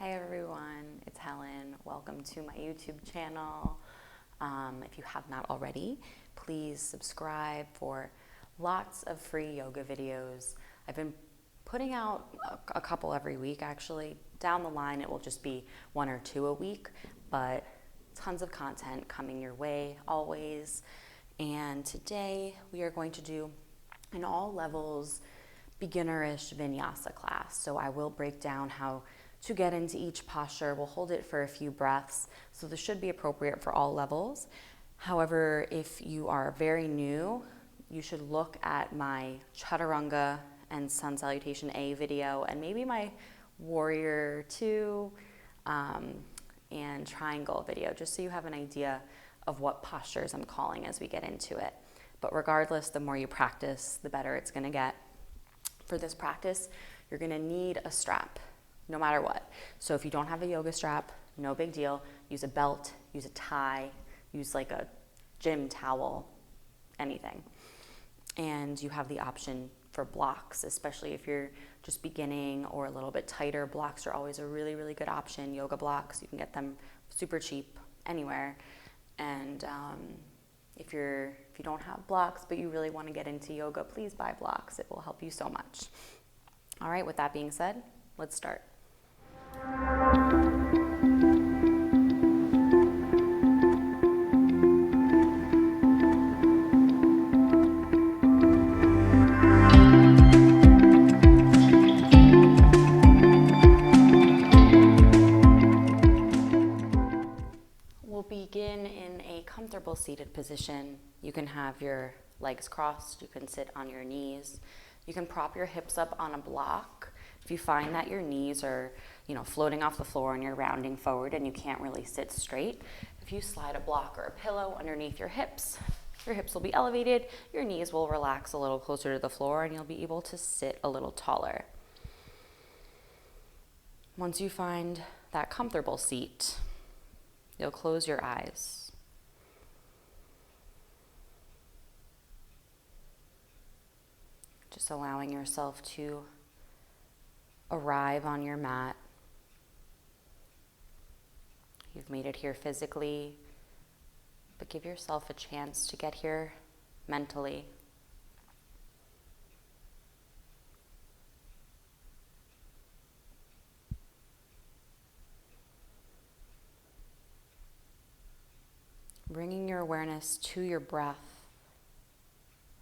Hey everyone, it's Helen. Welcome to my YouTube channel. If you have not already, please subscribe for lots of free yoga videos. I've been putting out a couple every week actually. Down the line it will just be one or two a week, but tons of content coming your way always. And today we are going to do an all levels beginnerish Vinyasa class. So I will break down how to get into each posture. We'll hold it for a few breaths. So this should be appropriate for all levels. However, if you are very new, you should look at my chaturanga and sun salutation A video and maybe my warrior 2 and triangle video, just so you have an idea of what postures I'm calling as we get into it. But regardless, the more you practice, the better it's gonna get. For this practice, you're gonna need a strap, no matter what. So if you don't have a yoga strap, no big deal. Use a belt, use a tie, use like a gym towel, anything. And you have the option for blocks, especially if you're just beginning or a little bit tighter. Blocks are always a really, really good option. Yoga blocks, you can get them super cheap anywhere. And if you don't have blocks, but you really want to get into yoga, please buy blocks. It will help you so much. All right, with that being said, let's start. We'll begin in a comfortable seated position. You can have your legs crossed, you can sit on your knees. You can prop your hips up on a block. If you find that your knees are, floating off the floor and you're rounding forward and you can't really sit straight, if you slide a block or a pillow underneath your hips will be elevated, your knees will relax a little closer to the floor, and you'll be able to sit a little taller. Once you find that comfortable seat, you'll close your eyes. Just allowing yourself to arrive on your mat. You've made it here physically, but give yourself a chance to get here mentally. Bringing your awareness to your breath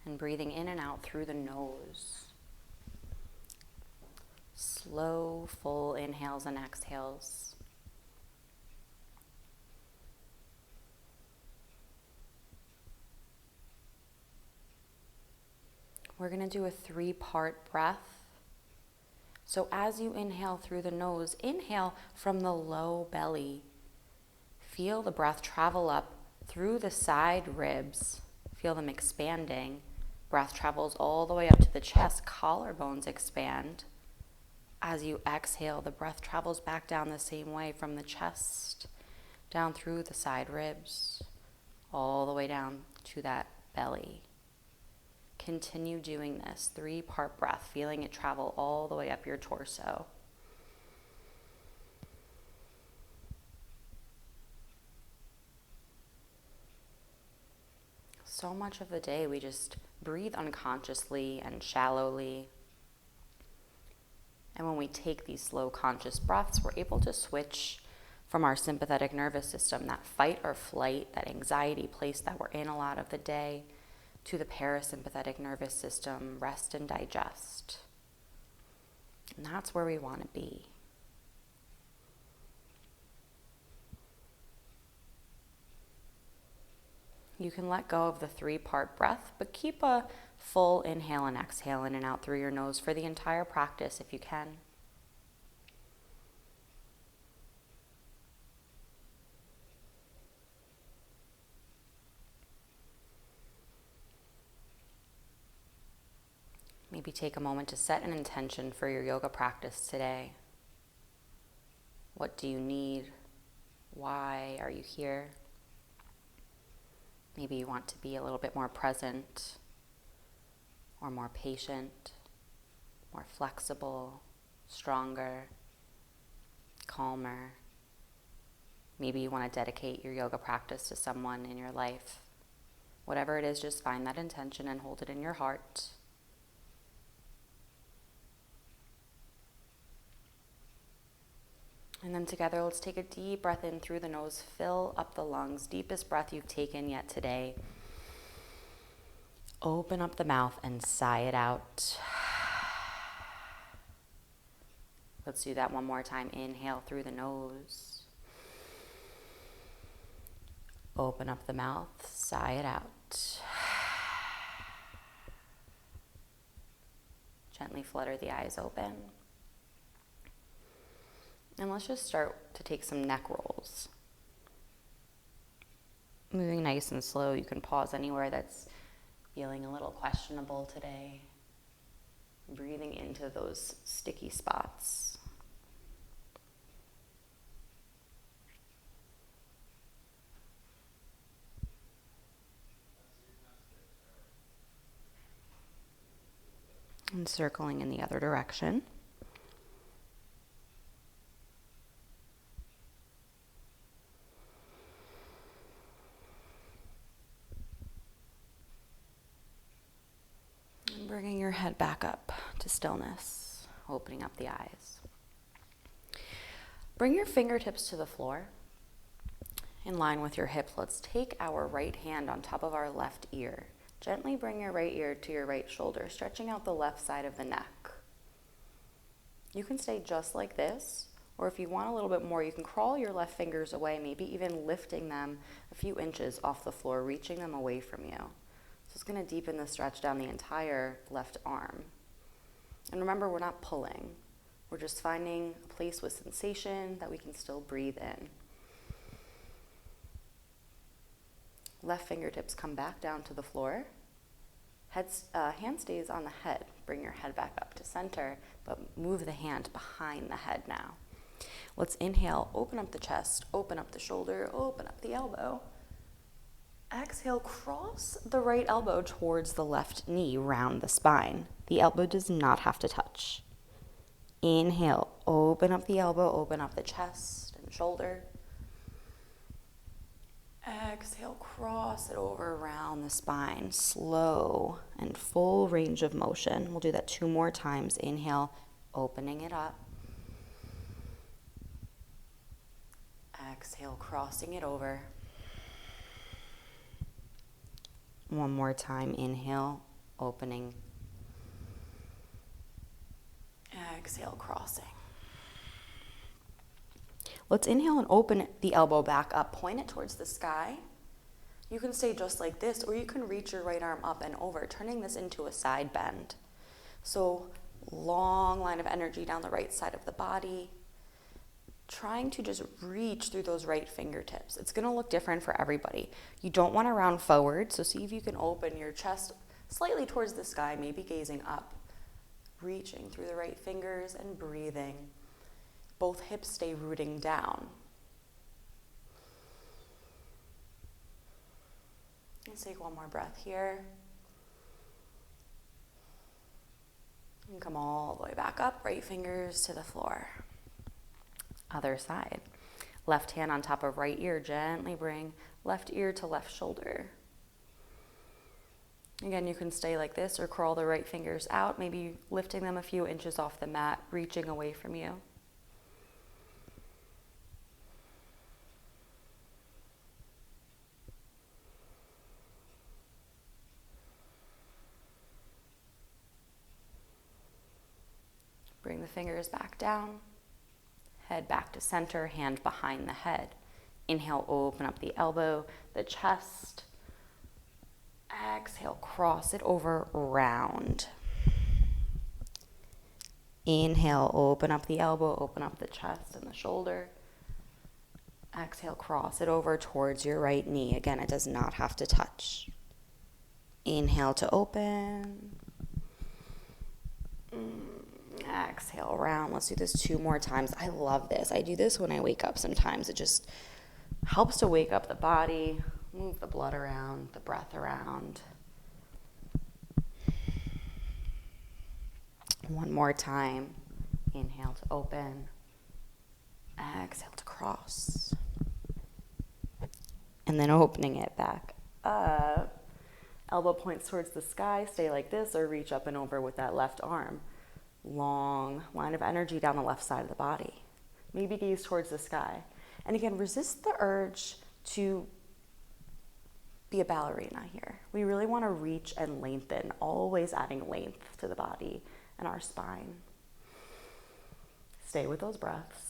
and breathing in and out through the nose. Slow, full inhales and exhales. We're going to do a 3-part breath. So as you inhale through the nose, inhale from the low belly. Feel the breath travel up through the side ribs. Feel them expanding. Breath travels all the way up to the chest. Collarbones expand. As you exhale, the breath travels back down the same way from the chest, down through the side ribs, all the way down to that belly. Continue doing this 3-part breath, feeling it travel all the way up your torso. So much of the day we just breathe unconsciously and shallowly. And when we take these slow conscious breaths, we're able to switch from our sympathetic nervous system, that fight or flight, that anxiety place that we're in a lot of the day, to the parasympathetic nervous system, rest and digest. And that's where we want to be. You can let go of the 3-part breath, but keep a full inhale and exhale in and out through your nose for the entire practice if you can. Maybe take a moment to set an intention for your yoga practice today. What do you need? Why are you here? Maybe you want to be a little bit more present, or more patient, more flexible, stronger, calmer. Maybe you want to dedicate your yoga practice to someone in your life. Whatever it is, just find that intention and hold it in your heart. And then together, let's take a deep breath in through the nose. Fill up the lungs. Deepest breath you've taken yet today. Open up the mouth and sigh it out. Let's do that one more time. Inhale through the nose. Open up the mouth. Sigh it out. Gently flutter the eyes open. And let's just start to take some neck rolls. Moving nice and slow. You can pause anywhere that's feeling a little questionable today. Breathing into those sticky spots. And circling in the other direction. And bringing your head back up to stillness, opening up the eyes. Bring your fingertips to the floor. In line with your hips, let's take our right hand on top of our left ear. Gently bring your right ear to your right shoulder, stretching out the left side of the neck. You can stay just like this, or if you want a little bit more, you can crawl your left fingers away, maybe even lifting them a few inches off the floor, reaching them away from you. So it's going to deepen the stretch down the entire left arm. And remember, we're not pulling. We're just finding a place with sensation that we can still breathe in. Left fingertips come back down to the floor. Hand stays on the head. Bring your head back up to center, but move the hand behind the head now. Let's inhale, open up the chest, open up the shoulder, open up the elbow. Exhale, cross the right elbow towards the left knee, round the spine. The elbow does not have to touch. Inhale, open up the elbow, open up the chest and shoulder. Exhale, cross it over around the spine, slow and full range of motion. We'll do that 2 more times. Inhale, opening it up. Exhale, crossing it over. 1 more time. Inhale, opening. Exhale, crossing. Let's inhale and open the elbow back up. Point it towards the sky. You can stay just like this, or you can reach your right arm up and over, turning this into a side bend. So long line of energy down the right side of the body. Trying to just reach through those right fingertips. It's going to look different for everybody. You don't want to round forward, so see if you can open your chest slightly towards the sky, maybe gazing up. Reaching through the right fingers and breathing. Both hips stay rooting down. Let's take 1 more breath here. And come all the way back up, right fingers to the floor. Other side. Left hand on top of right ear, gently bring left ear to left shoulder. Again, you can stay like this or crawl the right fingers out, maybe lifting them a few inches off the mat, reaching away from you. Bring the fingers back down, head back to center, hand behind the head. Inhale, open up the elbow, the chest. Exhale, cross it over, round. Inhale, open up the elbow, open up the chest and the shoulder. Exhale, cross it over towards your right knee. Again, it does not have to touch. Inhale to open. Exhale, round. Let's do this 2 more times. I love this. I do this when I wake up sometimes. It just helps to wake up the body, move the blood around, the breath around. 1 more time. Inhale to open. exhale to cross. And then opening it back up. Elbow points towards the sky, stay like this, or reach up and over with that left arm. Long line of energy down the left side of the body. Maybe gaze towards the sky. And again, resist the urge to be a ballerina here. We really want to reach and lengthen, always adding length to the body and our spine. Stay with those breaths.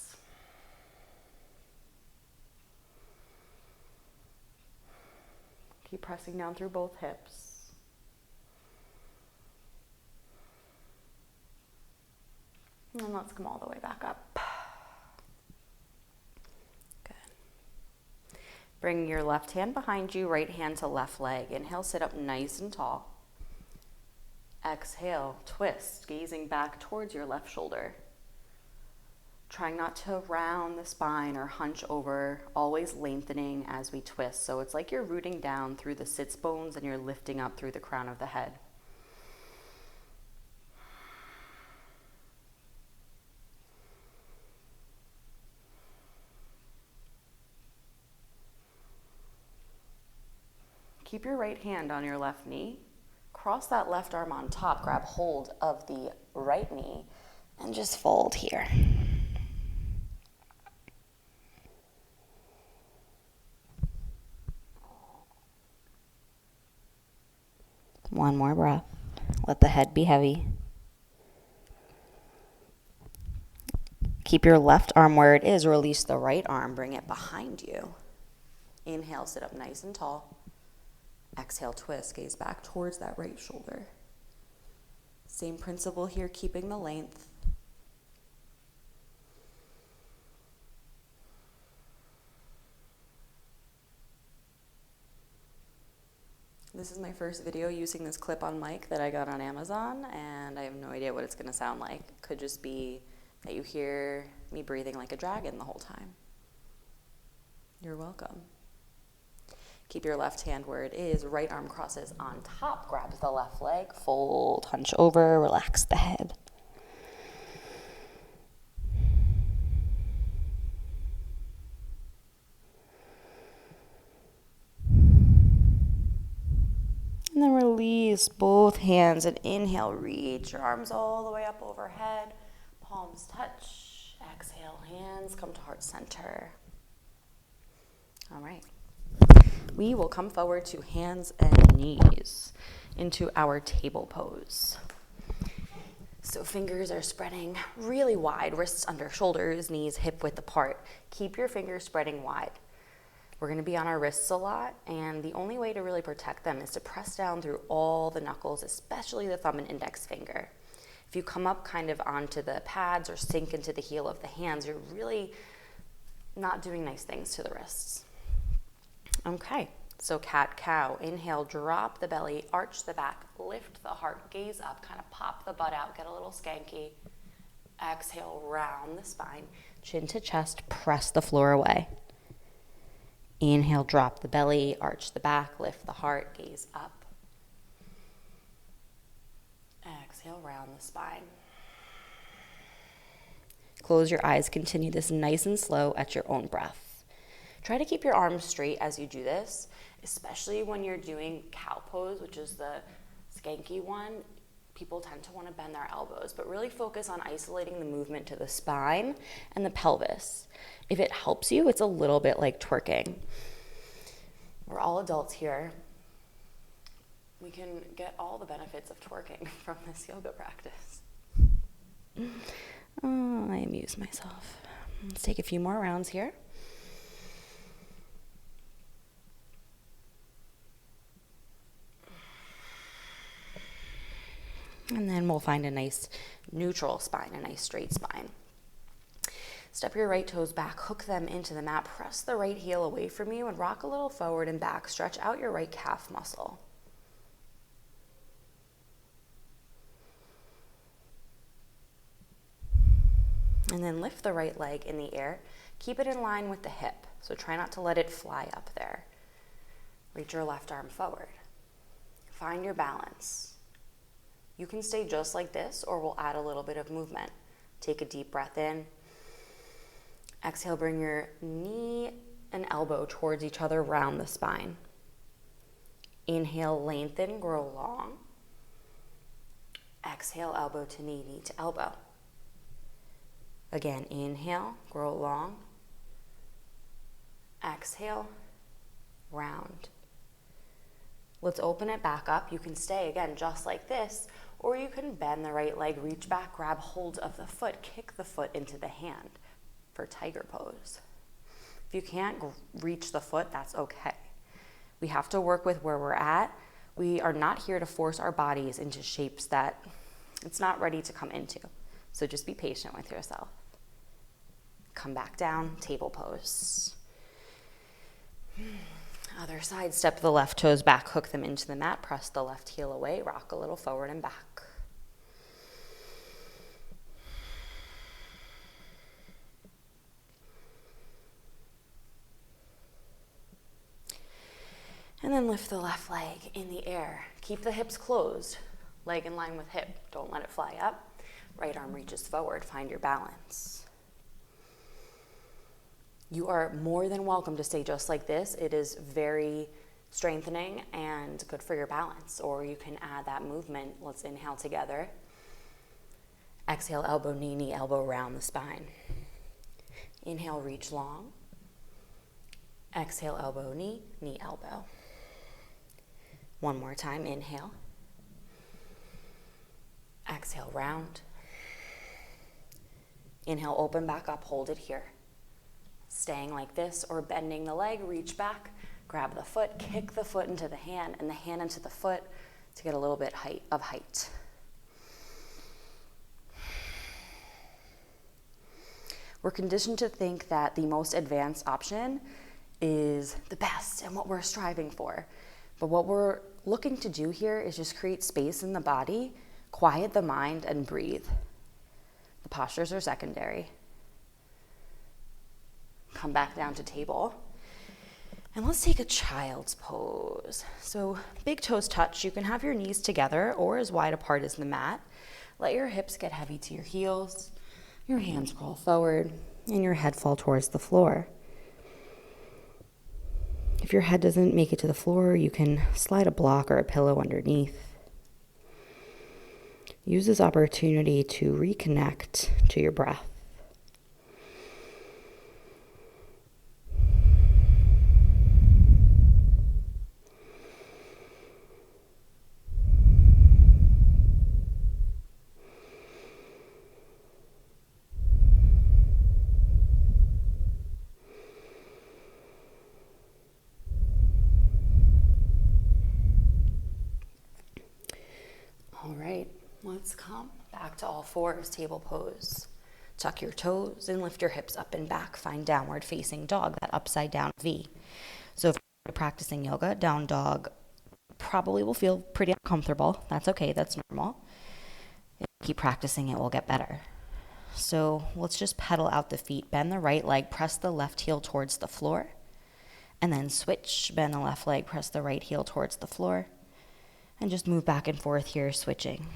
Keep pressing down through both hips. And then let's come all the way back up. Good. Bring your left hand behind you, right hand to left leg. Inhale, sit up nice and tall. Exhale, twist, gazing back towards your left shoulder. Trying not to round the spine or hunch over, always lengthening as we twist. So it's like you're rooting down through the sits bones and you're lifting up through the crown of the head. Keep your right hand on your left knee. Cross that left arm on top. Grab hold of the right knee and just fold here. One more breath. Let the head be heavy. Keep your left arm where it is. Release the right arm. Bring it behind you. Inhale, sit up nice and tall. Exhale, twist. Gaze back towards that right shoulder. Same principle here, keeping the length. This is my first video using this clip-on mic that I got on Amazon, and I have no idea what it's going to sound like. It could just be that you hear me breathing like a dragon the whole time. You're welcome. Keep your left hand where it is. Right arm crosses on top. Grab the left leg. Fold, hunch over, relax the head. And then release both hands and inhale. Reach your arms all the way up overhead. Palms touch. Exhale, hands come to heart center. All right. We will come forward to hands and knees into our table pose. So fingers are spreading really wide, wrists under shoulders, knees hip width apart. Keep your fingers spreading wide. We're going to be on our wrists a lot, and the only way to really protect them is to press down through all the knuckles, especially the thumb and index finger. If you come up kind of onto the pads or sink into the heel of the hands, you're really not doing nice things to the wrists. Okay, so cat-cow. Inhale, drop the belly, arch the back, lift the heart, gaze up, kind of pop the butt out, get a little skanky. Exhale, round the spine, chin to chest, press the floor away. Inhale, drop the belly, arch the back, lift the heart, gaze up. Exhale, round the spine. Close your eyes, continue this nice and slow at your own breath. Try to keep your arms straight as you do this, especially when you're doing cow pose, which is the skanky one. People tend to want to bend their elbows, but really focus on isolating the movement to the spine and the pelvis. If it helps you, it's a little bit like twerking. We're all adults here. We can get all the benefits of twerking from this yoga practice. Oh, I amuse myself. Let's take a few more rounds here. And then we'll find a nice neutral spine, a nice straight spine. Step your right toes back, hook them into the mat, press the right heel away from you and rock a little forward and back. Stretch out your right calf muscle. And then lift the right leg in the air. Keep it in line with the hip, so try not to let it fly up there. Reach your left arm forward. Find your balance. You can stay just like this, or we'll add a little bit of movement. Take a deep breath in. Exhale, bring your knee and elbow towards each other, round the spine. Inhale, lengthen, grow long. Exhale, elbow to knee, knee to elbow. Again, inhale, grow long. Exhale, round. Let's open it back up. You can stay again just like this, or you can bend the right leg, reach back, grab hold of the foot, kick the foot into the hand for tiger pose. If you can't reach the foot, that's okay. We have to work with where we're at. We are not here to force our bodies into shapes that it's not ready to come into. So just be patient with yourself. Come back down, table pose. Other side, step the left toes back, hook them into the mat, press the left heel away, rock a little forward and back. And then lift the left leg in the air. Keep the hips closed, leg in line with hip. Don't let it fly up. Right arm reaches forward, find your balance. You are more than welcome to stay just like this. It is very strengthening and good for your balance. Or you can add that movement. Let's inhale together. Exhale, elbow, knee, knee, elbow, round the spine. Inhale, reach long. Exhale, elbow, knee, knee, elbow. One more time, inhale. Exhale, round. Inhale, open back up, hold it here. Staying like this or bending the leg, reach back, grab the foot, kick the foot into the hand and the hand into the foot to get a little bit of height. We're conditioned to think that the most advanced option is the best and what we're striving for. But what we're looking to do here is just create space in the body, quiet the mind, and breathe. The postures are secondary. Come back down to table. And let's take a child's pose. So big toes touch. You can have your knees together or as wide apart as the mat. Let your hips get heavy to your heels. Your hands crawl forward and your head fall towards the floor. If your head doesn't make it to the floor, you can slide a block or a pillow underneath. Use this opportunity to reconnect to your breath. All right, let's come back to all fours, table pose. Tuck your toes and lift your hips up and back. Find downward facing dog, that upside down V. So if you're practicing yoga, down dog probably will feel pretty uncomfortable. That's okay, that's normal. If you keep practicing, it will get better. So let's just pedal out the feet. Bend the right leg, press the left heel towards the floor. And then switch, bend the left leg, press the right heel towards the floor. And just move back and forth here, switching.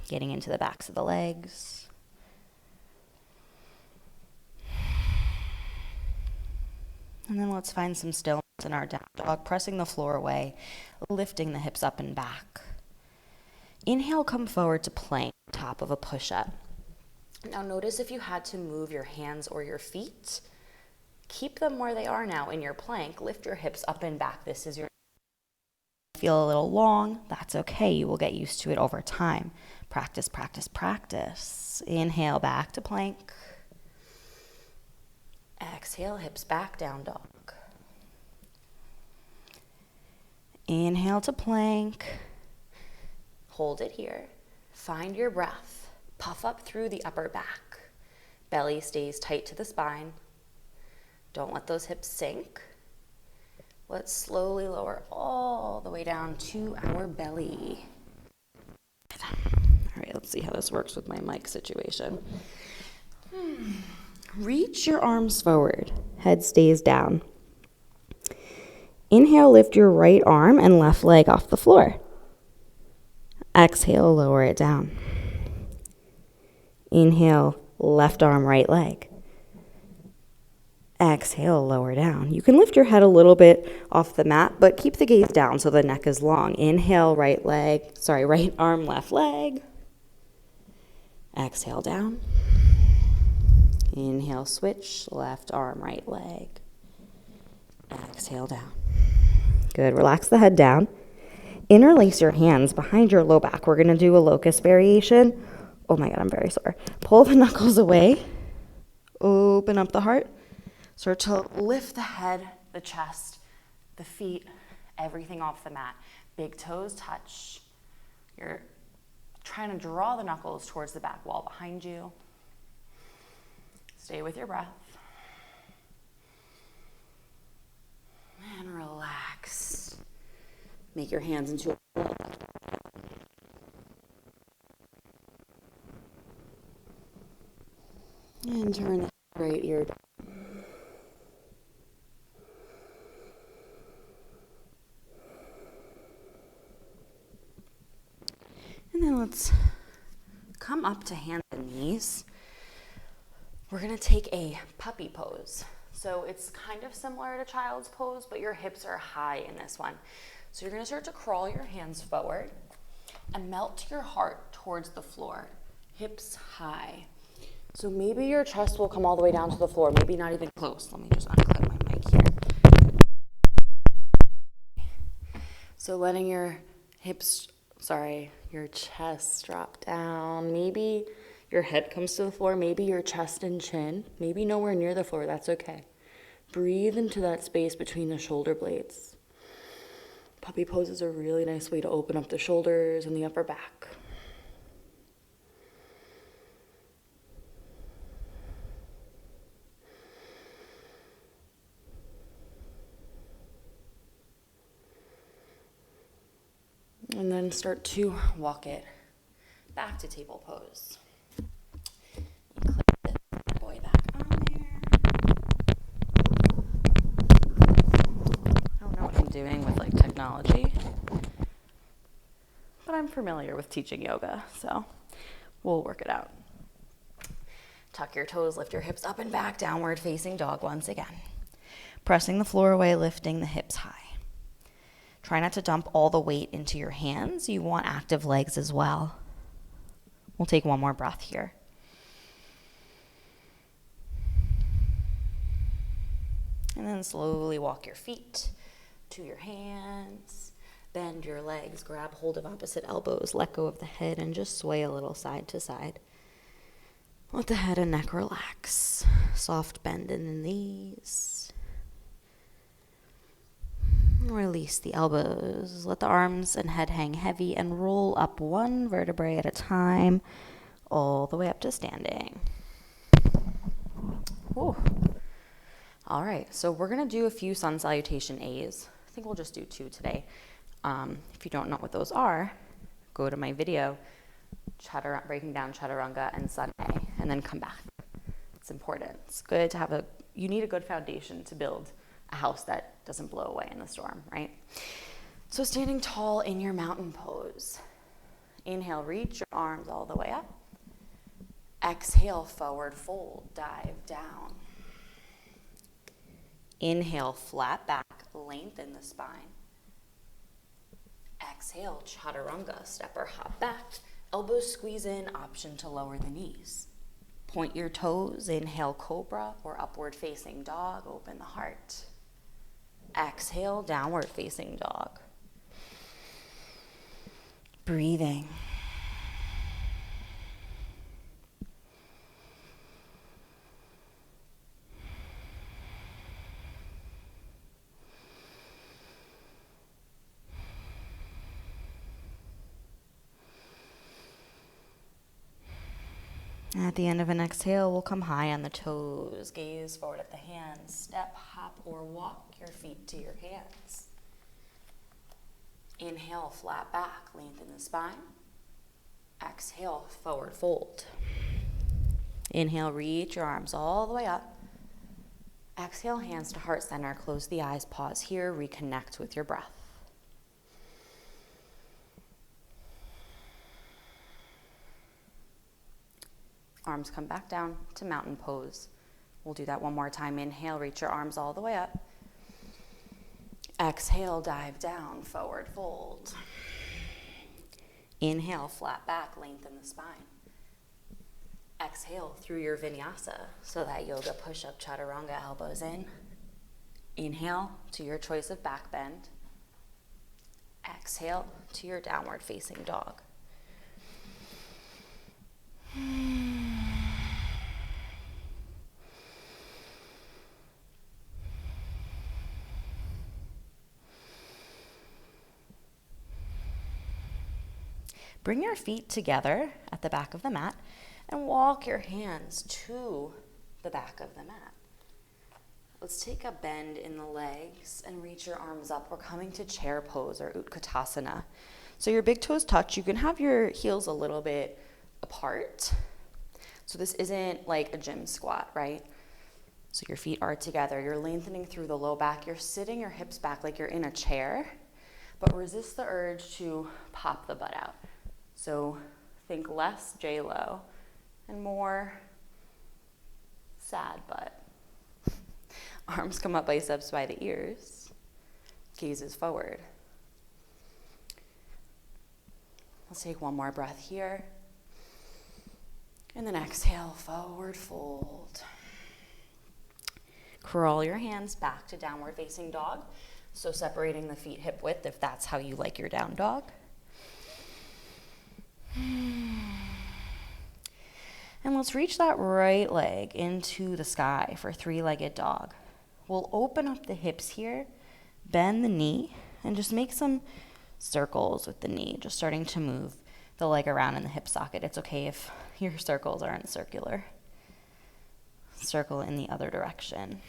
Getting into the backs of the legs. And then let's find some stillness in our down dog, pressing the floor away, lifting the hips up and back. Inhale, come forward to plank, top of a push-up. Now notice if you had to move your hands or your feet, keep them where they are now in your plank. Lift your hips up and back. This is your feel a little long, that's okay. You will get used to it over time. Practice, practice, practice. Inhale, back to plank. Exhale, hips back, down dog. Inhale to plank. Hold it here. Find your breath. Puff up through the upper back. Belly stays tight to the spine. Don't let those hips sink. Let's slowly lower all the way down to our belly. All right, let's see how this works with my mic situation. Reach your arms forward. Head stays down. Inhale, lift your right arm and left leg off the floor. Exhale, lower it down. Inhale, left arm, right leg. Exhale, lower down. You can lift your head a little bit off the mat, but keep the gaze down so the neck is long. Inhale, right arm, left leg. Exhale, down. Inhale, switch, left arm, right leg. Exhale, down. Good, relax the head down. Interlace your hands behind your low back. We're gonna do a locust variation. Oh my God, I'm very sore. Pull the knuckles away. Open up the heart. Start to lift the head, the chest, the feet, everything off the mat. Big toes touch. You're trying to draw the knuckles towards the back wall behind you. Stay with your breath. And relax. Make your hands into a ball. And turn the right ear down. And then let's come up to hands and knees. We're gonna take a puppy pose. So it's kind of similar to child's pose, but your hips are high in this one. So you're gonna start to crawl your hands forward and melt your heart towards the floor, hips high. So maybe your chest will come all the way down to the floor, maybe not even close. Let me just unclip my mic here. So letting your chest drop down. Maybe your head comes to the floor, maybe your chest and chin, maybe nowhere near the floor, that's okay. Breathe into that space between the shoulder blades. Puppy pose is a really nice way to open up the shoulders and the upper back. And then start to walk it back to table pose. You clip this bad boy back on there. I don't know what I'm doing with like technology, but I'm familiar with teaching yoga, so we'll work it out. Tuck your toes, lift your hips up and back, downward facing dog once again. Pressing the floor away, lifting the hips high. Try not to dump all the weight into your hands. You want active legs as well. We'll take one more breath here. And then slowly walk your feet to your hands. Bend your legs, grab hold of opposite elbows, let go of the head, and just sway a little side to side. Let the head and neck relax. Soft bend in the knees. Release the elbows. Let the arms and head hang heavy and roll up one vertebrae at a time, all the way up to standing. Ooh. All right, so we're gonna do a few sun salutation A's. I think we'll just do 2 today. If you don't know what those are, go to my video, breaking down chaturanga and sun A, and then come back. It's important. It's good to you need a good foundation to build a house that doesn't blow away in the storm, right? So standing tall in your mountain pose. Inhale, reach your arms all the way up. Exhale, forward fold, dive down. Inhale, flat back, lengthen the spine. Exhale, chaturanga, step or hop back. Elbows squeeze in, option to lower the knees. Point your toes, inhale, cobra or upward facing dog, open the heart. Exhale, downward facing dog. Breathing. At the end of an exhale, we'll come high on the toes, gaze forward at the hands, step, hop, or walk your feet to your hands. Inhale, flat back, lengthen the spine. Exhale, forward fold. Inhale, reach your arms all the way up. Exhale, hands to heart center, close the eyes, pause here, reconnect with your breath. Arms come back down to mountain pose. We'll do that one more time. Inhale, reach your arms all the way up. Exhale, dive down, forward fold. Inhale, flat back, lengthen the spine. Exhale through your vinyasa, so that yoga push-up chaturanga, elbows in. Inhale to your choice of back bend. Exhale to your downward facing dog. Bring your feet together at the back of the mat and walk your hands to the back of the mat. Let's take a bend in the legs and reach your arms up. We're coming to chair pose or utkatasana. So your big toes touch. You can have your heels a little bit apart. So this isn't like a gym squat, right? So your feet are together. You're lengthening through the low back. You're sitting your hips back like you're in a chair, but resist the urge to pop the butt out. So think less J-Lo and more sad butt. Arms come up, biceps by the ears. Gazes forward. Let's take one more breath here. And then exhale, forward fold. Crawl your hands back to downward facing dog. So separating the feet hip width if that's how you like your down dog. And let's reach that right leg into the sky for three-legged dog. We'll open up the hips here, bend the knee, and just make some circles with the knee, just starting to move the leg around in the hip socket. It's okay if your circles aren't circular. Circle in the other direction.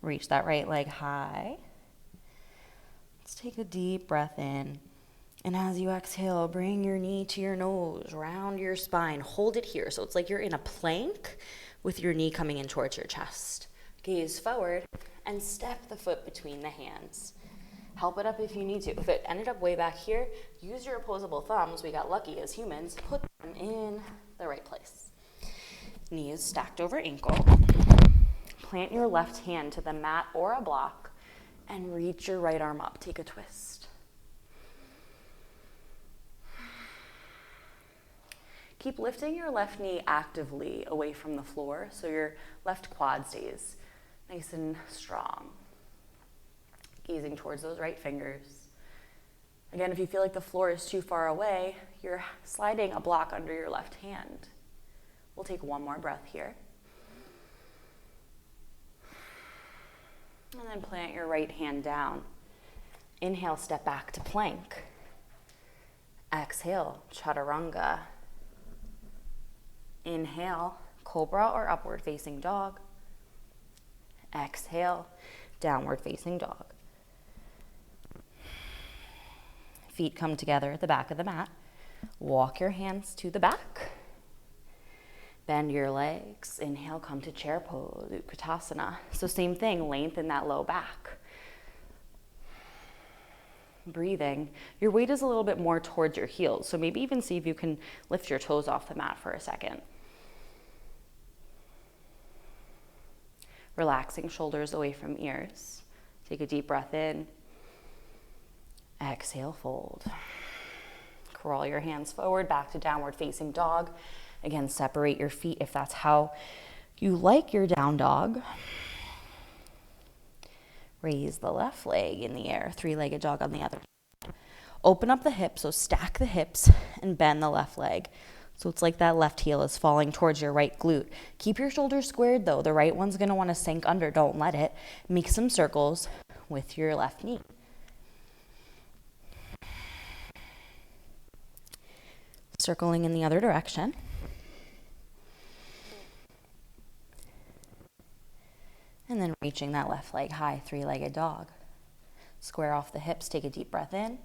Reach that right leg high. Let's take a deep breath in. And as you exhale, bring your knee to your nose, round your spine. Hold it here. So it's like you're in a plank with your knee coming in towards your chest. Gaze forward and step the foot between the hands. Help it up if you need to. If it ended up way back here, use your opposable thumbs. We got lucky as humans. Put them in the right place. Knees stacked over ankle. Plant your left hand to the mat or a block and reach your right arm up. Take a twist. Keep lifting your left knee actively away from the floor so your left quad stays nice and strong. Gazing towards those right fingers. Again, if you feel like the floor is too far away, you're sliding a block under your left hand. We'll take one more breath here. And then plant your right hand down. Inhale, step back to plank. Exhale, chaturanga. Inhale, cobra or upward facing dog. Exhale, downward facing dog. Feet come together at the back of the mat. Walk your hands to the back. Bend your legs. Inhale, come to chair pose, utkatasana. So same thing, lengthen that low back. Breathing. Your weight is a little bit more towards your heels, so maybe even see if you can lift your toes off the mat for a second. Relaxing shoulders away from ears. Take a deep breath in. Exhale, fold. Crawl your hands forward, back to downward facing dog. Again, separate your feet if that's how you like your down dog. Raise the left leg in the air, three-legged dog on the other. Open up the hips, so stack the hips and bend the left leg. So it's like that left heel is falling towards your right glute. Keep your shoulders squared though. The right one's gonna wanna sink under, don't let it. Make some circles with your left knee. Circling in the other direction. And then reaching that left leg high, three-legged dog. Square off the hips, take a deep breath in.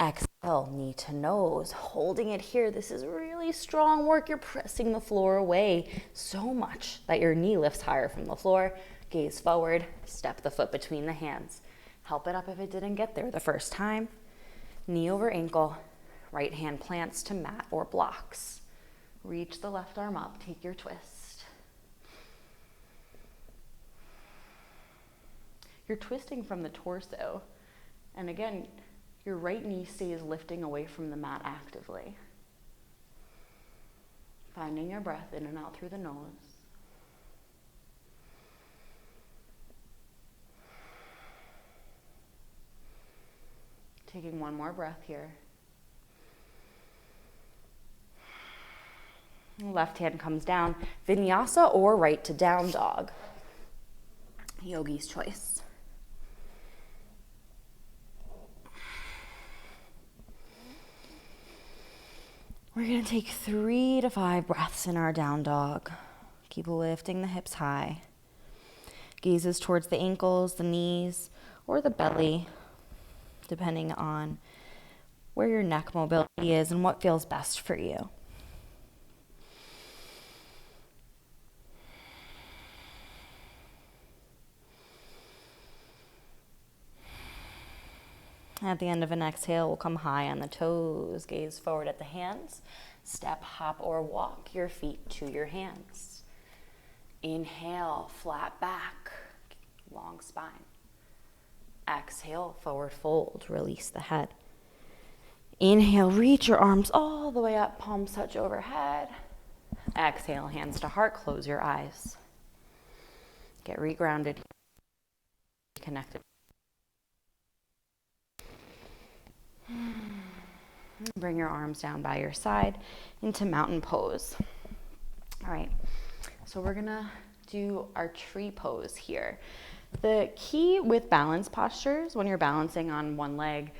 Exhale, knee to nose, holding it here. This is really strong work. You're pressing the floor away so much that your knee lifts higher from the floor. Gaze forward, step the foot between the hands. Help it up if it didn't get there the first time. Knee over ankle, Right hand plants to mat or blocks. Reach the left arm up, take your twist. You're twisting from the torso. And again, your right knee stays lifting away from the mat actively. Finding your breath in and out through the nose. Taking one more breath here. Left hand comes down, Vinyasa or right to down dog. Yogi's choice. We're going to take 3 to 5 breaths in our down dog. Keep lifting the hips high. Gazes towards the ankles, the knees, or the belly, depending on where your neck mobility is and what feels best for you. At the end of an exhale, we'll come high on the toes, gaze forward at the hands, step, hop, or walk your feet to your hands. Inhale, flat back, long spine. Exhale, forward fold, release the head. Inhale, reach your arms all the way up, palms touch overhead. Exhale, hands to heart, close your eyes. Get regrounded, connected. Bring your arms down by your side into mountain pose. All right, so we're gonna do our tree pose here. The key with balance postures, when you're balancing on one leg,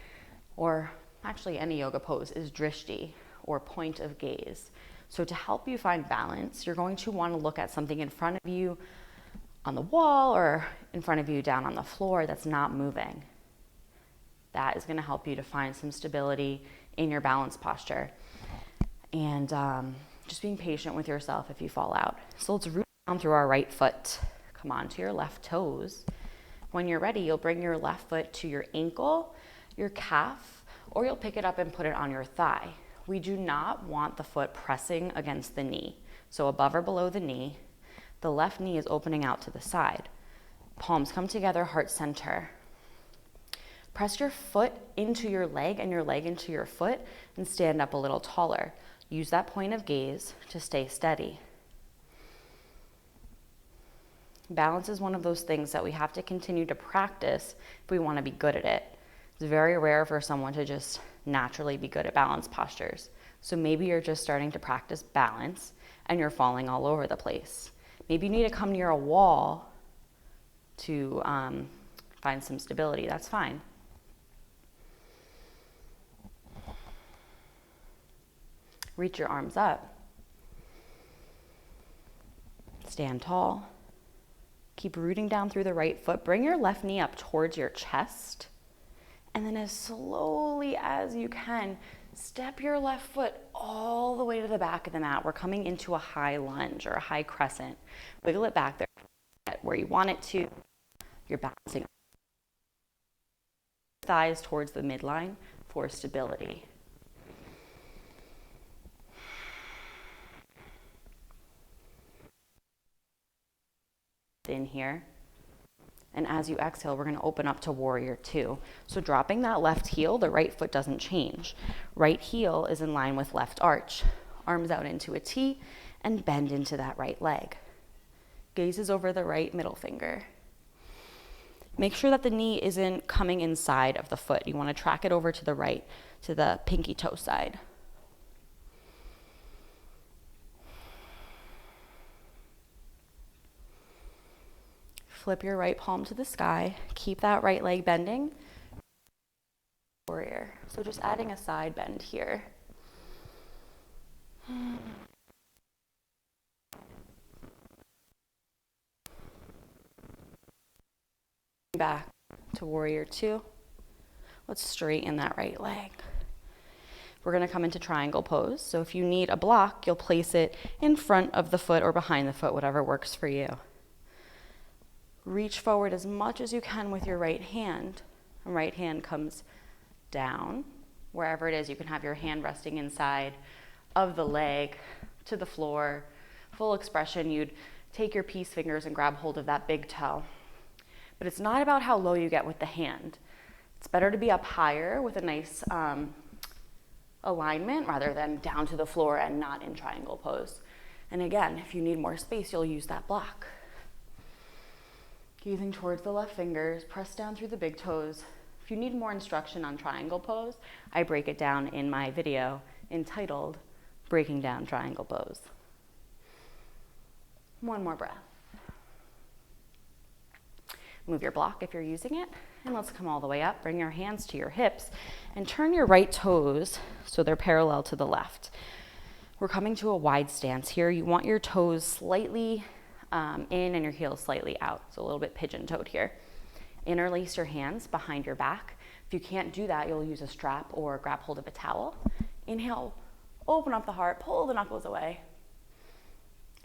or actually any yoga pose, is drishti, or point of gaze. So to help you find balance, you're going to want to look at something in front of you on the wall or in front of you down on the floor that's not moving. That is going to help you to find some stability in your balance posture. And just being patient with yourself if you fall out. So let's root down through our right foot. Come on to your left toes. When you're ready, you'll bring your left foot to your ankle, your calf, or you'll pick it up and put it on your thigh. We do not want the foot pressing against the knee. So above or below the knee, the left knee is opening out to the side. Palms come together, heart center. Press your foot into your leg and your leg into your foot and stand up a little taller. Use that point of gaze to stay steady. Balance is one of those things that we have to continue to practice if we want to be good at it. It's very rare for someone to just naturally be good at balance postures. So maybe you're just starting to practice balance and you're falling all over the place. Maybe you need to come near a wall to find some stability. That's fine. Reach your arms up. Stand tall. Keep rooting down through the right foot. Bring your left knee up towards your chest. And then as slowly as you can, step your left foot all the way to the back of the mat. We're coming into a high lunge or a high crescent. Wiggle it back there where you want it to. You're balancing thighs towards the midline for stability. In here. And as you exhale, we're going to open up to warrior two. So dropping that left heel, the right foot doesn't change. Right heel is in line with left arch. Arms out into a T and bend into that right leg. Gazes over the right middle finger. Make sure that the knee isn't coming inside of the foot. You want to track it over to the right, to the pinky toe side. Flip your right palm to the sky. Keep that right leg bending. Warrior. So just adding a side bend here. Back to warrior two. Let's straighten that right leg. We're going to come into triangle pose. So if you need a block, you'll place it in front of the foot or behind the foot, whatever works for you. Reach forward as much as you can with your right hand. And right hand comes down wherever it is. You can have your hand resting inside of the leg to the floor. Full expression, you'd take your peace fingers and grab hold of that big toe. But it's not about how low you get with the hand. It's better to be up higher with a nice alignment rather than down to the floor and not in triangle pose. And again, if you need more space, you'll use that block. Gazing towards the left fingers, press down through the big toes. If you need more instruction on triangle pose, I break it down in my video entitled Breaking Down Triangle Pose. One more breath. Move your block if you're using it, and let's come all the way up. Bring your hands to your hips and turn your right toes so they're parallel to the left. We're coming to a wide stance here. You want your toes slightly in and your heels slightly out, so a little bit pigeon-toed here. Interlace your hands behind your back. If you can't do that, you'll use a strap or grab hold of a towel. Inhale, open up the heart, pull the knuckles away.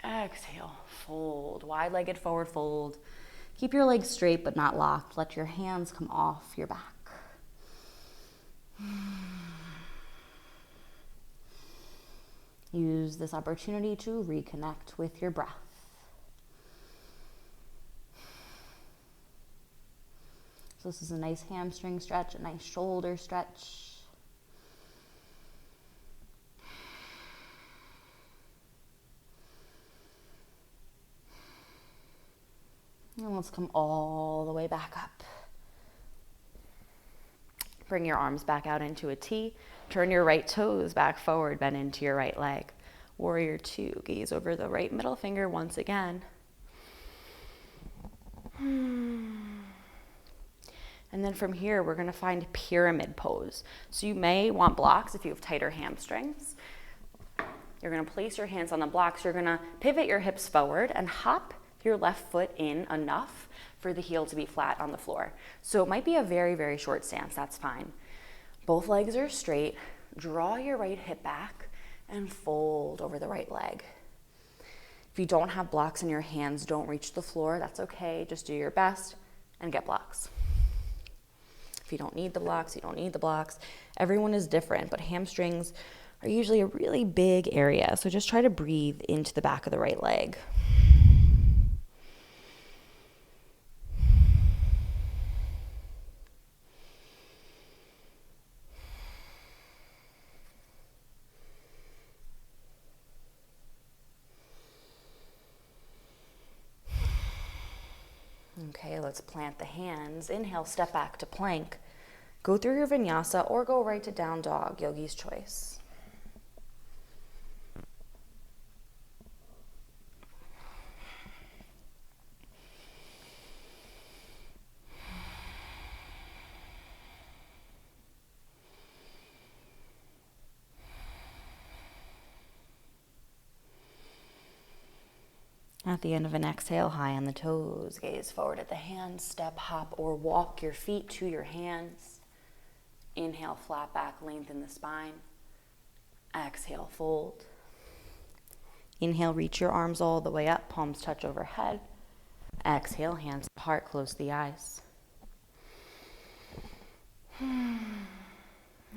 Exhale, fold, wide-legged forward fold. Keep your legs straight but not locked. Let your hands come off your back. Use this opportunity to reconnect with your breath. So this is a nice hamstring stretch, a nice shoulder stretch. And let's come all the way back up. Bring your arms back out into a T. Turn your right toes back forward, bend into your right leg. Warrior two, gaze over the right middle finger once again. And then from here, we're gonna find pyramid pose. So you may want blocks if you have tighter hamstrings. You're gonna place your hands on the blocks. You're gonna pivot your hips forward and hop your left foot in enough for the heel to be flat on the floor. So it might be a very, very short stance, that's fine. Both legs are straight. Draw your right hip back and fold over the right leg. If you don't have blocks and your hands don't reach the floor, that's okay. Just do your best and get blocks. If you don't need the blocks, you don't need the blocks. Everyone is different, but hamstrings are usually a really big area. So just try to breathe into the back of the right leg. Okay, let's plant the hands. Inhale, step back to plank. Go through your vinyasa or go right to down dog, yogi's choice. At the end of an exhale, high on the toes, gaze forward at the hands, step, hop, or walk your feet to your hands. Inhale, flat back, lengthen the spine. Exhale, fold. Inhale, reach your arms all the way up, palms touch overhead. Exhale, hands to heart, close the eyes. And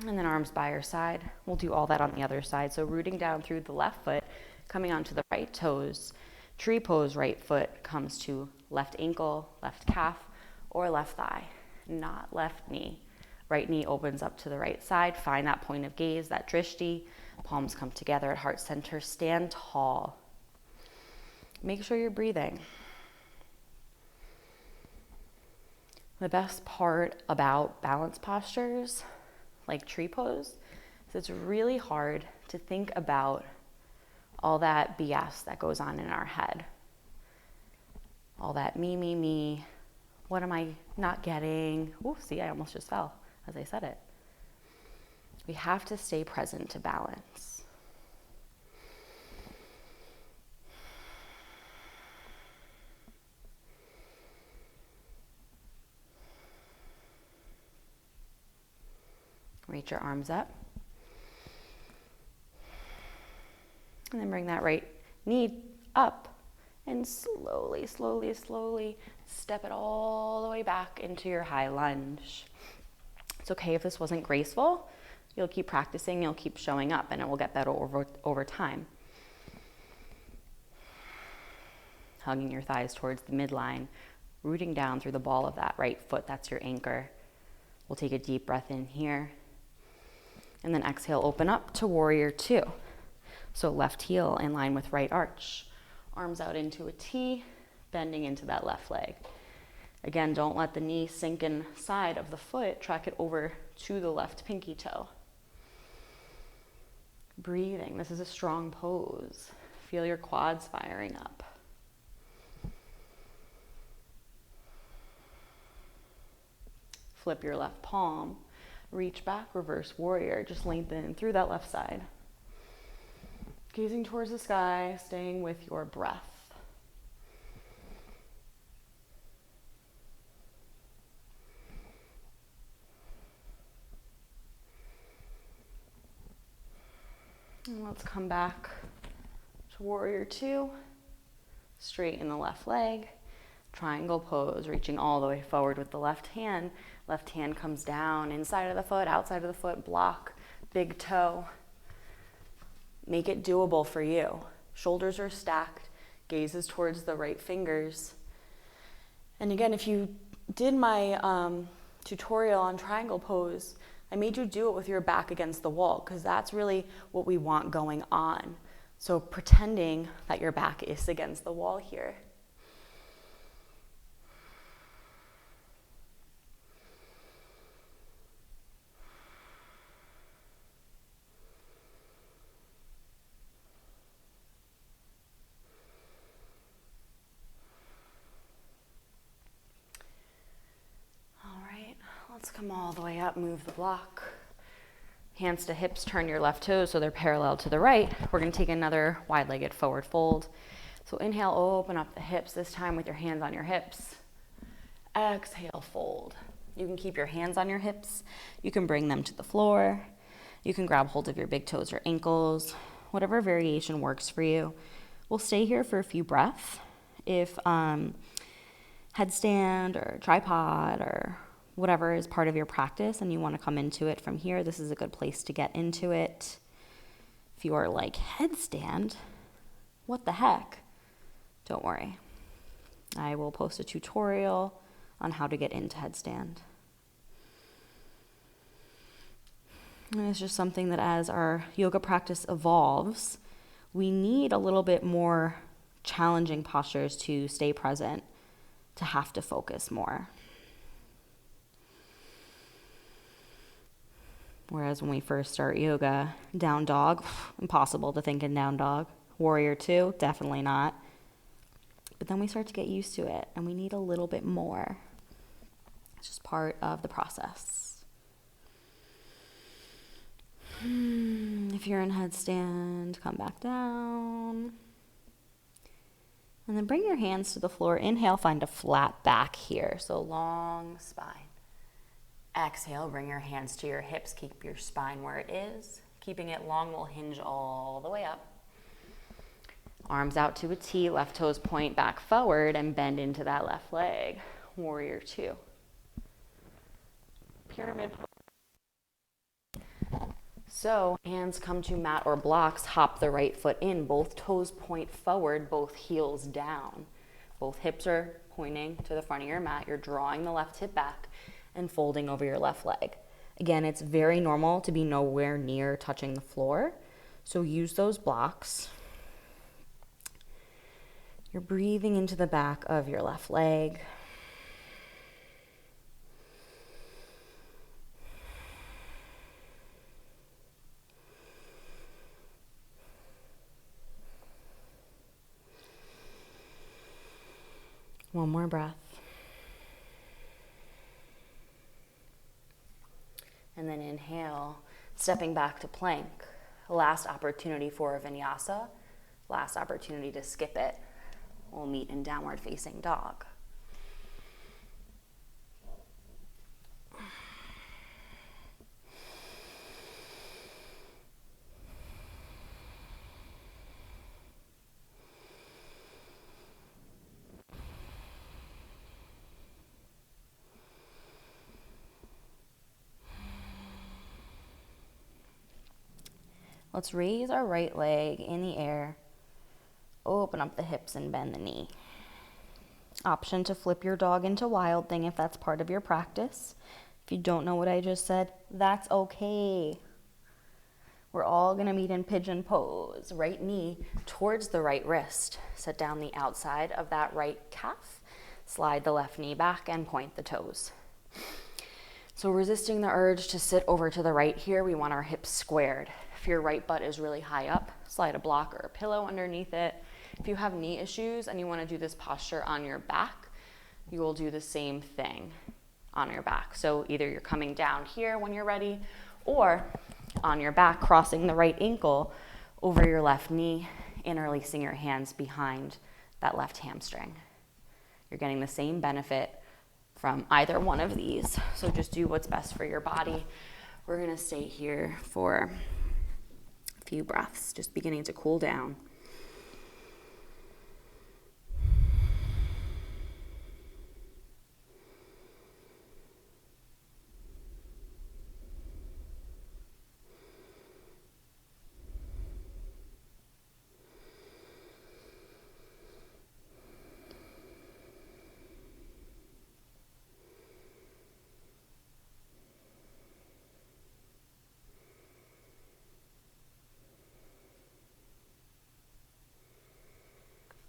then arms by your side. We'll do all that on the other side. So rooting down through the left foot, coming onto the right toes. Tree pose, right foot comes to left ankle, left calf, or left thigh, not left knee. Right knee opens up to the right side. Find that point of gaze, that drishti. Palms come together at heart center. Stand tall. Make sure you're breathing. The best part about balance postures, like tree pose, is it's really hard to think about all that BS that goes on in our head. All that me, what am I not getting? Ooh, see, I almost just fell as I said it. We have to stay present to balance. Reach your arms up. And then bring that right knee up and slowly, slowly, slowly step it all the way back into your high lunge. It's okay if this wasn't graceful. You'll keep practicing, you'll keep showing up, and it will get better over time. Hugging your thighs towards the midline, rooting down through the ball of that right foot. That's your anchor. We'll take a deep breath in here. And then exhale, open up to warrior two. So left heel in line with right arch. Arms out into a T, bending into that left leg. Again, don't let the knee sink inside of the foot. Track it over to the left pinky toe. Breathing. This is a strong pose. Feel your quads firing up. Flip your left palm, reach back, reverse warrior. Just lengthen through that left side. Gazing towards the sky, staying with your breath. And let's come back to warrior two. Straighten the left leg. Triangle pose, reaching all the way forward with the left hand. Left hand comes down, inside of the foot, outside of the foot, block, big toe. Make it doable for you. Shoulders are stacked, gazes towards the right fingers. And again, if you did my tutorial on triangle pose, I made you do it with your back against the wall because that's really what we want going on. So pretending that your back is against the wall here. Let's come all the way up, move the block. Hands to hips, turn your left toes so they're parallel to the right. We're gonna take another wide-legged forward fold. So inhale, open up the hips, this time with your hands on your hips. Exhale, fold. You can keep your hands on your hips. You can bring them to the floor. You can grab hold of your big toes or ankles. Whatever variation works for you. We'll stay here for a few breaths. If headstand or tripod or whatever is part of your practice and you want to come into it from here, this is a good place to get into it. If you are like, headstand, what the heck? Don't worry. I will post a tutorial on how to get into headstand. And it's just something that as our yoga practice evolves, we need a little bit more challenging postures to stay present, to have to focus more. Whereas when we first start yoga, down dog, impossible to think in down dog. Warrior two, definitely not. But then we start to get used to it, and we need a little bit more. It's just part of the process. If you're in headstand, come back down. And then bring your hands to the floor. Inhale, find a flat back here. So long spine. Exhale, bring your hands to your hips. Keep your spine where it is. Keeping it long will hinge all the way up. Arms out to a T, left toes point back forward and bend into that left leg. Warrior two. Pyramid. So hands come to mat or blocks, hop the right foot in. Both toes point forward, both heels down. Both hips are pointing to the front of your mat. You're drawing the left hip back and folding over your left leg. Again, it's very normal to be nowhere near touching the floor, so use those blocks. You're breathing into the back of your left leg. One more breath. And then inhale, stepping back to plank. Last opportunity for a vinyasa. Last opportunity to skip it. We'll meet in downward facing dog. Let's raise our right leg in the air. Open up the hips and bend the knee. Option to flip your dog into wild thing if that's part of your practice. If you don't know what I just said, that's okay. We're all gonna meet in pigeon pose. Right knee towards the right wrist. Set down the outside of that right calf. Slide the left knee back and point the toes. So resisting the urge to sit over to the right here, we want our hips squared. If your right butt is really high up, slide a block or a pillow underneath it. If you have knee issues and you want to do this posture on your back, you will do the same thing on your back. So either you're coming down here when you're ready, or on your back, crossing the right ankle over your left knee, interlacing your hands behind that left hamstring. You're getting the same benefit from either one of these. So just do what's best for your body. We're gonna stay here for a few breaths, just beginning to cool down.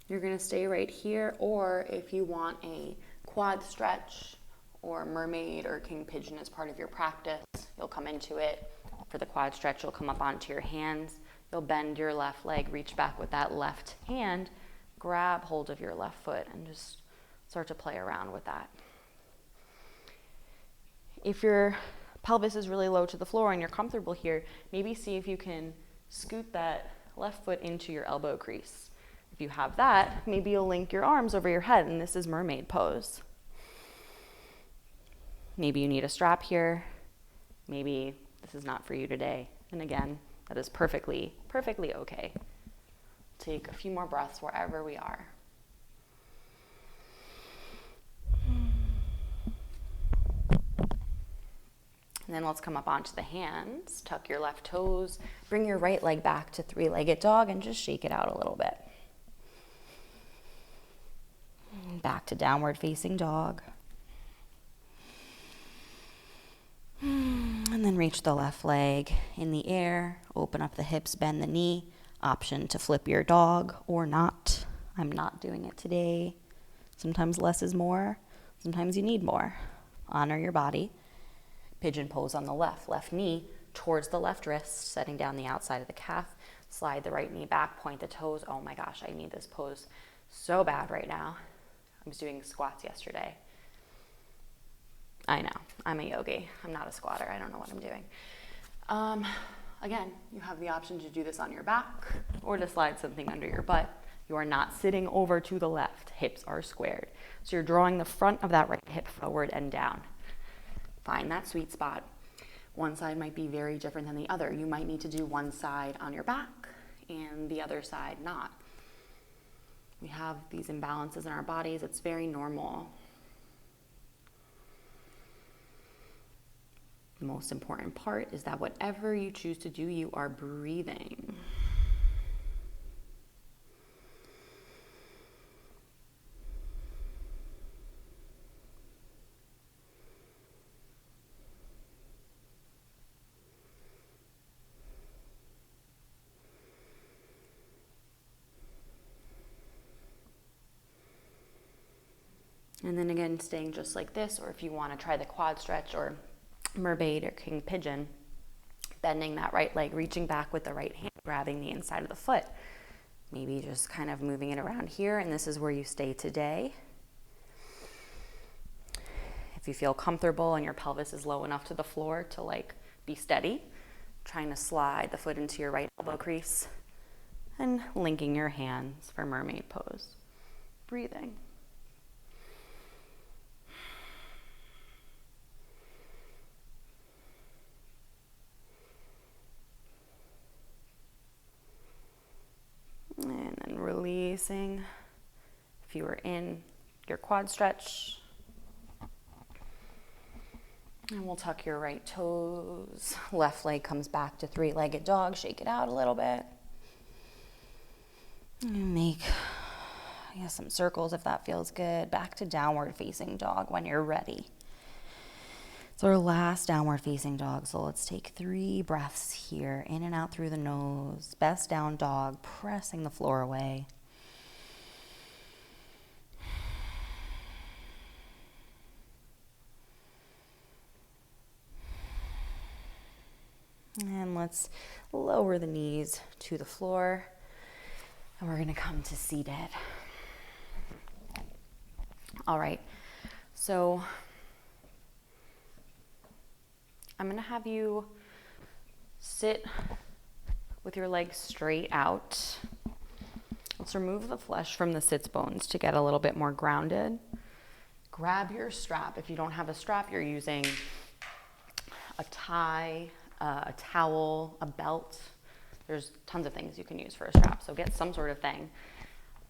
You're gonna stay right here, or if you want a quad stretch or mermaid or king pigeon as part of your practice, you'll come into it. For the quad stretch, you'll come up onto your hands. You'll bend your left leg, reach back with that left hand, grab hold of your left foot, and just start to play around with that. If your pelvis is really low to the floor and you're comfortable here, maybe see if you can scoot that left foot into your elbow crease. If you have that, maybe you'll link your arms over your head, and this is mermaid pose. Maybe you need a strap here. Maybe this is not for you today. And again, that is perfectly okay. Take a few more breaths wherever we are. And then let's come up onto the hands. Tuck your left toes. Bring your right leg back to three-legged dog and just shake it out a little bit. Back to downward facing dog. And then reach the left leg in the air. Open up the hips, bend the knee. Option to flip your dog or not. I'm not doing it today. Sometimes less is more. Sometimes you need more. Honor your body. Pigeon pose on the left knee towards the left wrist, setting down the outside of the calf. Slide the right knee back, point the toes. Oh my gosh, I need this pose so bad right now. I was doing squats yesterday. I know, I'm a yogi. I'm not a squatter. I don't know what I'm doing. Again, you have the option to do this on your back or to slide something under your butt. You are not sitting over to the left. Hips are squared. So you're drawing the front of that right hip forward and down. Find that sweet spot. One side might be very different than the other. You might need to do one side on your back and the other side not. We have these imbalances in our bodies. It's very normal. The most important part is that whatever you choose to do, you are breathing. And then again, staying just like this, or if you want to try the quad stretch or mermaid or king pigeon, bending that right leg, reaching back with the right hand, grabbing the inside of the foot. Maybe just kind of moving it around here, and this is where you stay today. If you feel comfortable and your pelvis is low enough to the floor to be steady, trying to slide the foot into your right elbow crease and linking your hands for mermaid pose. Breathing. And then releasing. If you were in your quad stretch, And we'll tuck your right toes. Left leg comes back to three-legged dog. Shake it out a little bit. And make some circles if that feels good. Back to downward facing dog when you're ready. So our last downward facing dog. So let's take 3 breaths here. In and out through the nose. Best down dog, pressing the floor away. And let's lower the knees to the floor. And we're going to come to seated. All right. So I'm going to have you sit with your legs straight out. Let's remove the flesh from the sits bones to get a little bit more grounded. Grab your strap. If you don't have a strap, you're using a tie, a towel, a belt. There's tons of things you can use for a strap. So get some sort of thing.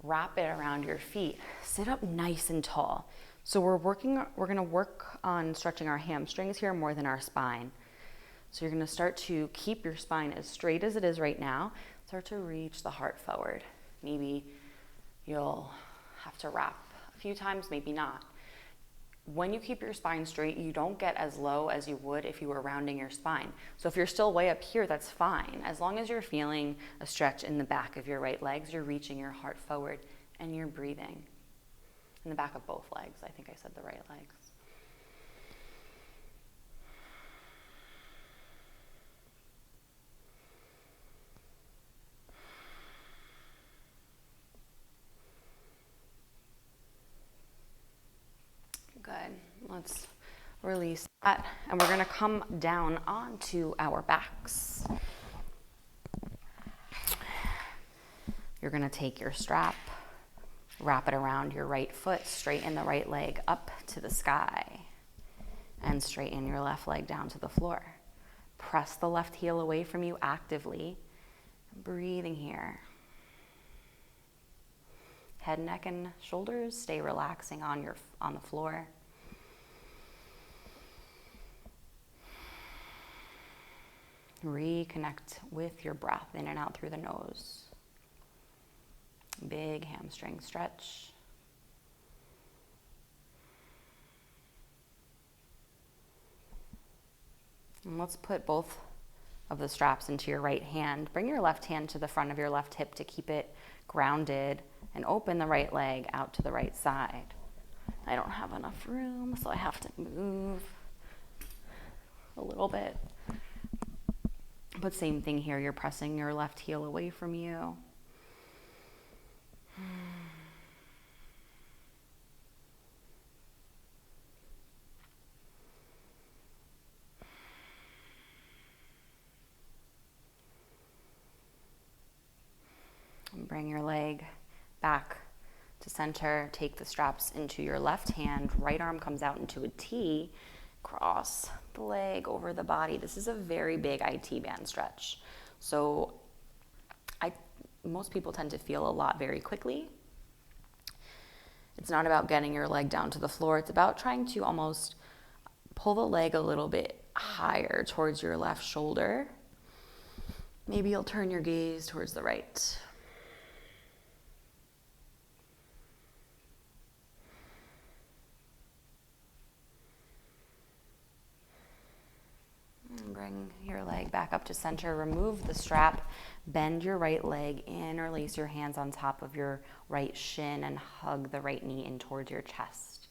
Wrap it around your feet. Sit up nice and tall. So we're going to work on stretching our hamstrings here more than our spine. So you're going to start to keep your spine as straight as it is right now. Start to reach the heart forward. Maybe you'll have to wrap a few times, maybe not. When you keep your spine straight, you don't get as low as you would if you were rounding your spine. So if you're still way up here, that's fine. As long as you're feeling a stretch in the back of your right legs, you're reaching your heart forward and you're breathing. In the back of both legs. I think I said the right legs. Good. Let's release that. And we're going to come down onto our backs. You're going to take your strap, wrap it around your right foot, straighten the right leg up to the sky, and straighten your left leg down to the floor. Press the left heel away from you actively. Breathing here. Head, neck, and shoulders stay relaxing on the floor. Reconnect with your breath in and out through the nose. Big hamstring stretch. And let's put both of the straps into your right hand. Bring your left hand to the front of your left hip to keep it grounded and open the right leg out to the right side. I don't have enough room, so I have to move a little bit. But same thing here, you're pressing your left heel away from you. And bring your leg back to center. Take the straps into your left hand. Right arm comes out into a T. Cross the leg over the body. This is a very big IT band stretch. So most people tend to feel a lot very quickly. It's not about getting your leg down to the floor. It's about trying to almost pull the leg a little bit higher towards your left shoulder. Maybe you'll turn your gaze towards the right. And bring your leg back up to center. Remove the strap. Bend your right leg, interlace your hands on top of your right shin and hug the right knee in towards your chest.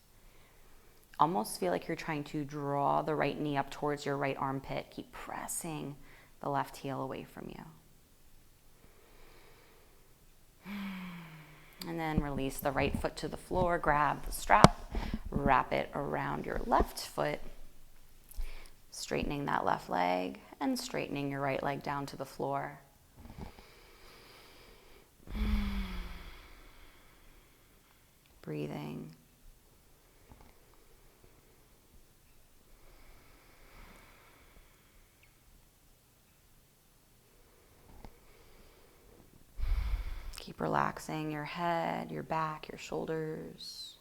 Almost feel like you're trying to draw the right knee up towards your right armpit. Keep pressing the left heel away from you. And then release the right foot to the floor. Grab the strap, wrap it around your left foot, straightening that left leg and straightening your right leg down to the floor. Breathing. Keep relaxing your head, your back, your shoulders.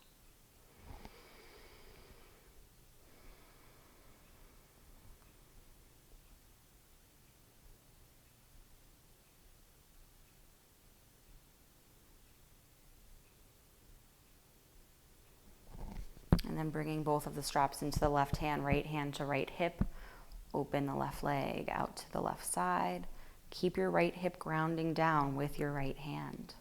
And then bringing both of the straps into the left hand to right hip. Open the left leg out to the left side. Keep your right hip grounding down with your right hand.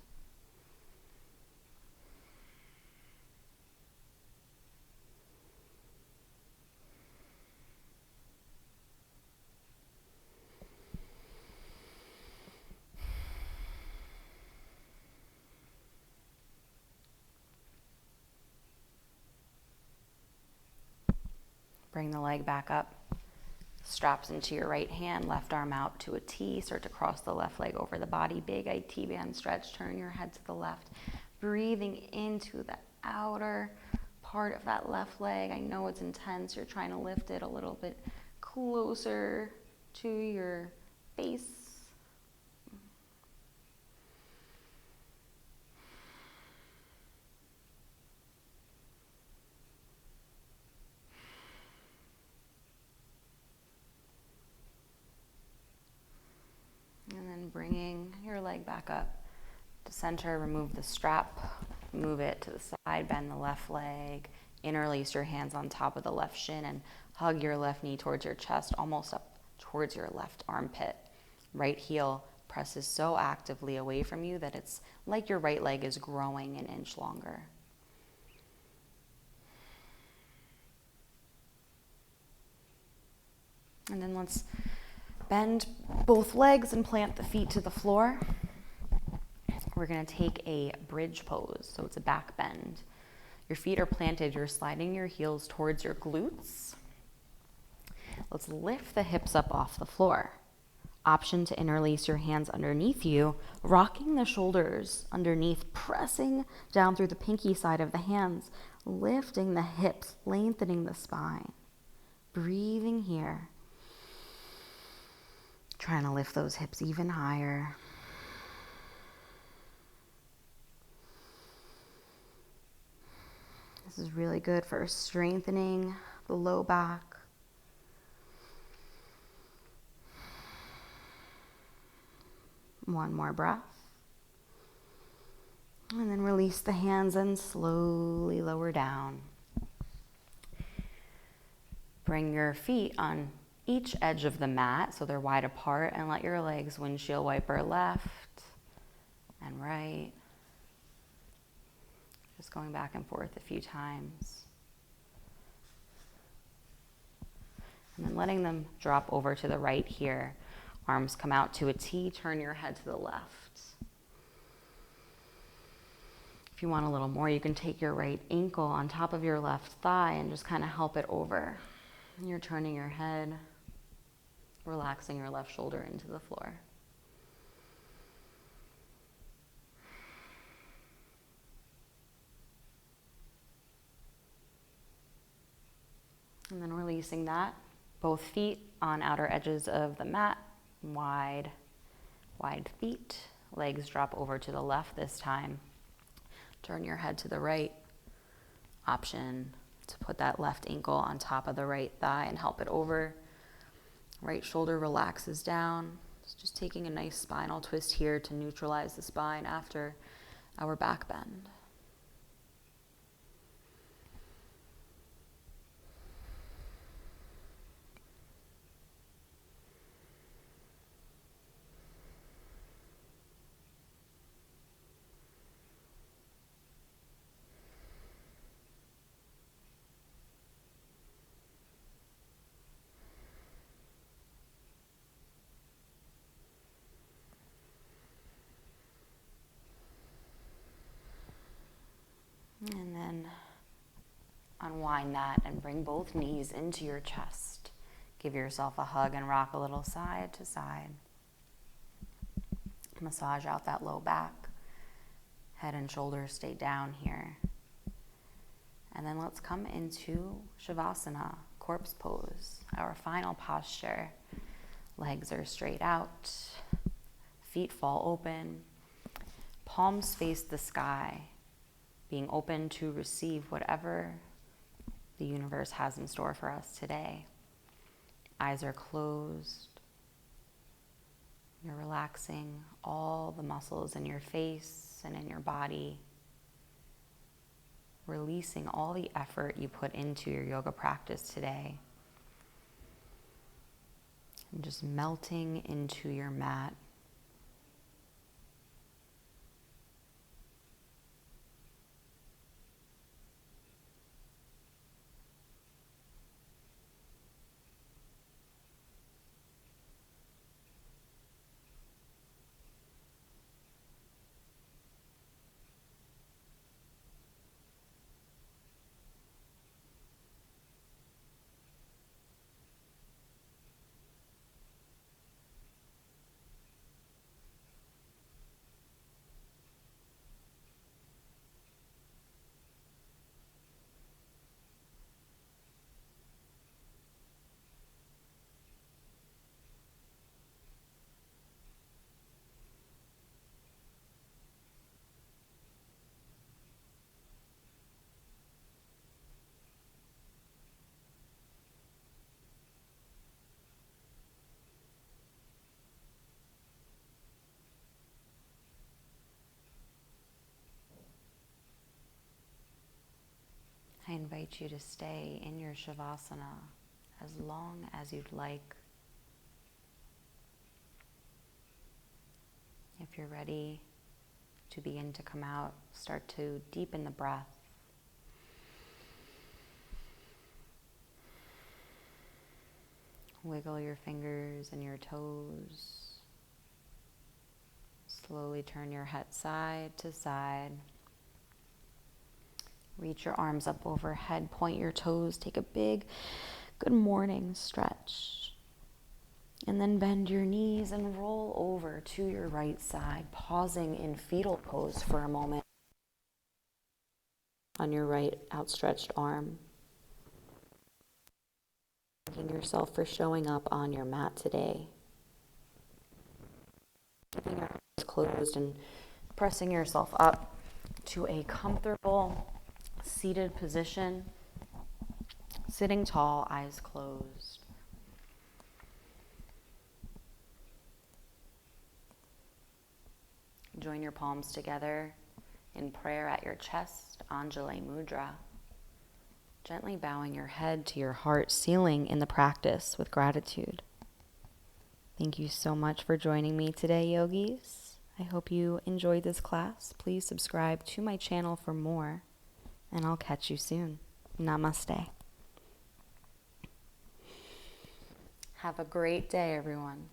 Bring the leg back up. Straps into your right hand, left arm out to a T. Start to cross the left leg over the body. Big IT band stretch. Turn your head to the left. Breathing into the outer part of that left leg. I know it's intense. You're trying to lift it a little bit closer to your face. And then bringing your leg back up to center, remove the strap, move it to the side, bend the left leg, interlace your hands on top of the left shin and hug your left knee towards your chest, almost up towards your left armpit. Right heel presses so actively away from you that it's like your right leg is growing an inch longer. And then let's bend both legs and plant the feet to the floor. We're going to take a bridge pose, so it's a back bend. Your feet are planted, you're sliding your heels towards your glutes. Let's lift the hips up off the floor. Option to interlace your hands underneath you, rocking the shoulders underneath, pressing down through the pinky side of the hands, lifting the hips, lengthening the spine. Breathing here. Trying to lift those hips even higher. This is really good for strengthening the low back. One more breath. And then release the hands and slowly lower down. Bring your feet on each edge of the mat so they're wide apart, and let your legs windshield wiper left and right. Just going back and forth a few times. And then letting them drop over to the right here. Arms come out to a T, turn your head to the left. If you want a little more, you can take your right ankle on top of your left thigh and just kind of help it over. And you're turning your head, relaxing your left shoulder into the floor. And then releasing that, both feet on outer edges of the mat, wide feet. Legs drop over to the left this time. Turn your head to the right. Option to put that left ankle on top of the right thigh and help it over. Right shoulder relaxes down. It's just taking a nice spinal twist here to neutralize the spine after our back bend. And then unwind that and bring both knees into your chest. Give yourself a hug and rock a little side to side. Massage out that low back. Head and shoulders stay down here. And then let's come into Shavasana, corpse pose, our final posture. Legs are straight out. Feet fall open. Palms face the sky. Being open to receive whatever the universe has in store for us today. Eyes are closed. You're relaxing all the muscles in your face and in your body. releasing all the effort you put into your yoga practice today. And just melting into your mat. I invite you to stay in your Shavasana as long as you'd like. If you're ready to begin to come out, start to deepen the breath. Wiggle your fingers and your toes. Slowly turn your head side to side. Reach your arms up overhead, point your toes, take a big good morning stretch. And then bend your knees and roll over to your right side, pausing in fetal pose for a moment on your right outstretched arm. Thanking yourself for showing up on your mat today. Keeping your eyes closed and pressing yourself up to a comfortable seated position, sitting tall, eyes closed. Join your palms together in prayer at your chest, Anjali Mudra. Gently bowing your head to your heart, sealing in the practice with gratitude. Thank you so much for joining me today, yogis. I hope you enjoyed this class. Please subscribe to my channel for more, and I'll catch you soon. Namaste. Have a great day, everyone.